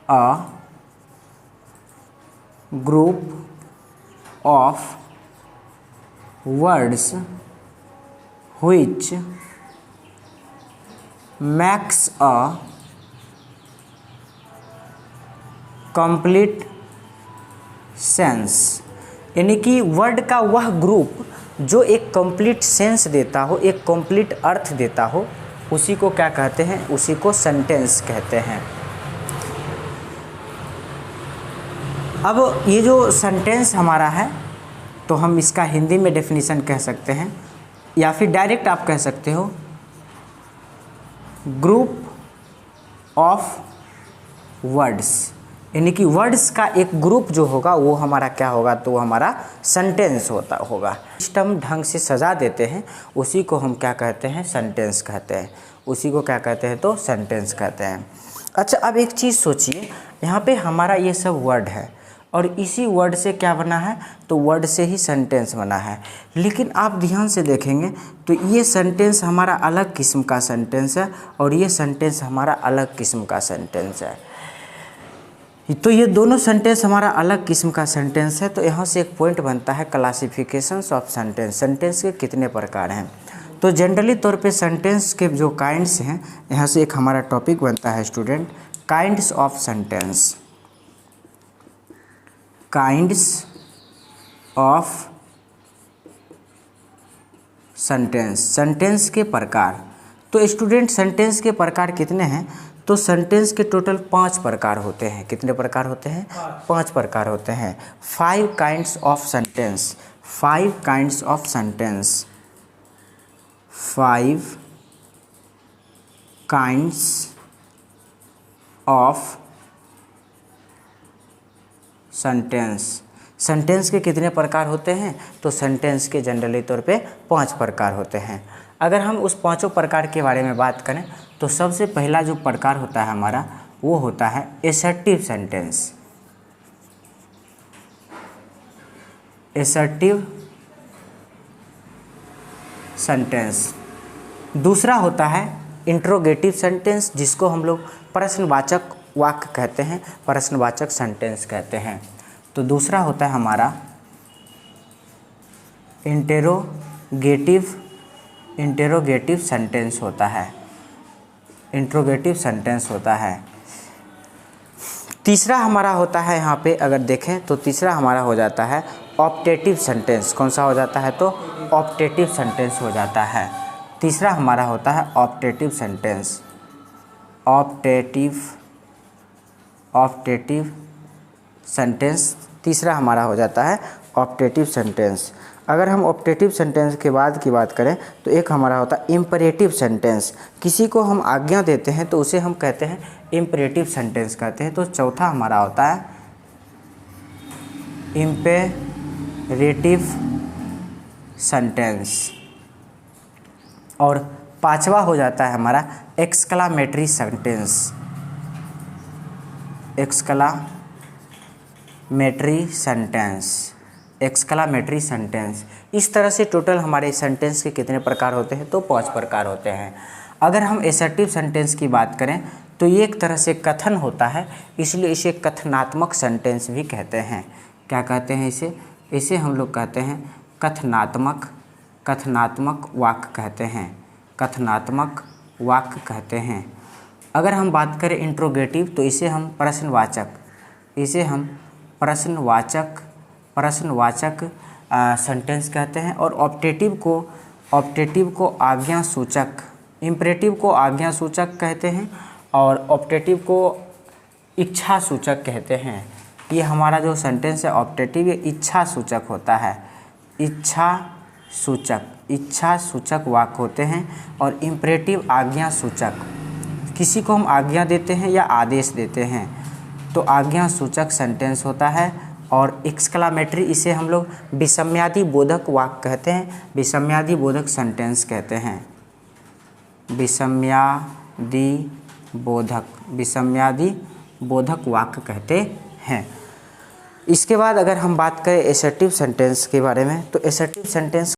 a group of words which makes a complete sense. यानी कि word का वह ग्रुप जो एक कंप्लीट सेंस देता हो, एक कंप्लीट अर्थ देता हो, उसी को क्या कहते हैं? उसी को सेंटेंस कहते हैं। अब ये जो सेंटेंस हमारा है तो हम इसका हिंदी में डेफिनेशन कह सकते हैं या फिर डायरेक्ट आप कह सकते हो ग्रुप ऑफ वर्ड्स। यानी कि वर्ड्स का एक ग्रुप जो होगा वो हमारा क्या होगा? तो वो हमारा सेंटेंस होगा। सिस्टम ढंग से सजा देते हैं उसी को हम क्या कहते हैं? सेंटेंस कहते हैं। उसी को क्या कहते हैं? तो सेंटेंस कहते हैं। अच्छा, अब एक चीज़ सोचिए, यहाँ पे हमारा ये सब वर्ड है और इसी वर्ड से क्या बना है? तो वर्ड से ही सेंटेंस बना है। लेकिन आप ध्यान से देखेंगे तो ये सेंटेंस हमारा अलग किस्म का सेंटेंस है और ये सेंटेंस हमारा अलग किस्म का सेंटेंस है। तो ये दोनों सेंटेंस हमारा अलग किस्म का सेंटेंस है। तो यहाँ से एक पॉइंट बनता है क्लासिफिकेशंस ऑफ सेंटेंस। सेंटेंस के कितने प्रकार हैं? तो जनरली तौर पे सेंटेंस के जो काइंड्स हैं, यहाँ से एक हमारा टॉपिक बनता है student, kinds of sentence. Kinds of sentence, sentence के प्रकार। तो स्टूडेंट सेंटेंस के प्रकार कितने हैं? तो सेंटेंस के टोटल 5 प्रकार होते हैं। कितने प्रकार होते हैं? 5 प्रकार होते हैं। 5 kinds of sentence. 5 kinds of sentence. 5 kinds of sentence. Sentence के कितने प्रकार होते हैं? तो सेंटेंस के जनरली तौर पे 5 प्रकार होते हैं। अगर हम उस 5 प्रकार के बारे में बात करें तो सबसे पहला जो प्रकार होता है हमारा वो होता है एसर्टिव सेंटेंस। Assertive sentence. दूसरा होता है इंट्रोगेटिव सेंटेंस, जिसको हम लोग प्रश्नवाचक वाक्य कहते हैं, प्रश्नवाचक सेंटेंस कहते हैं। तो दूसरा होता है हमारा इंटेरोगेटिव सेंटेंस होता है। इंट्रोगेटिव सेंटेंस होता है। तीसरा हमारा होता है, यहाँ पे अगर देखें तो तीसरा हमारा हो जाता है ऑप्टेटिव सेंटेंस। कौन सा हो जाता है? तो ऑप्टेटिव सेंटेंस हो जाता है। तीसरा हमारा होता है ऑप्टेटिव सेंटेंस। ऑप्टेटिव सेंटेंस तीसरा हमारा हो जाता है ऑप्टेटिव सेंटेंस। अगर हम ऑप्टेटिव सेंटेंस के बाद की बात करें तो एक हमारा होता है इम्परेटिव सेंटेंस। किसी को हम आज्ञा देते हैं तो उसे हम कहते हैं इम्परेटिव सेंटेंस कहते हैं। तो चौथा हमारा होता है इम्पेरेटिव सेंटेंस। और पांचवा हो जाता है हमारा एक्सक्लामेटरी सेंटेंस। Exclamatory sentence. इस तरह से टोटल हमारे सेंटेंस के कितने प्रकार होते हैं? तो 5 प्रकार होते हैं। अगर हम एसर्टिव सेंटेंस की बात करें तो ये एक तरह से कथन होता है, इसलिए इसे कथनात्मक सेंटेंस भी कहते हैं। क्या कहते हैं इसे? इसे हम लोग कहते हैं कथनात्मक वाक्य कहते हैं। कथनात्मक वाक्य कहते हैं। अगर हम बात करें इंट्रोगेटिव तो इसे हम प्रश्नवाचक सेंटेंस कहते हैं। और ऑप्टेटिव को आज्ञा सूचक, इम्परेटिव को आज्ञा सूचक कहते हैं और ऑप्टेटिव को इच्छा सूचक कहते हैं। ये हमारा जो सेंटेंस है ऑप्टेटिव, ये इच्छा सूचक होता है। इच्छा सूचक वाक्य होते हैं। और इम्परेटिव आज्ञा सूचक, किसी को हम आज्ञा देते हैं या आदेश देते हैं तो आज्ञा सूचक सेंटेंस होता है। और एक्सक्लामेटरी, इसे हम लोग विषम्यादि बोधक वाक्य कहते हैं, विषम्यादि बोधक सेंटेंस कहते हैं। विषम्यादि बोधक वाक्य कहते हैं। इसके बाद अगर हम बात करें एसर्टिव सेंटेंस के बारे में तो एसर्टिव सेंटेंस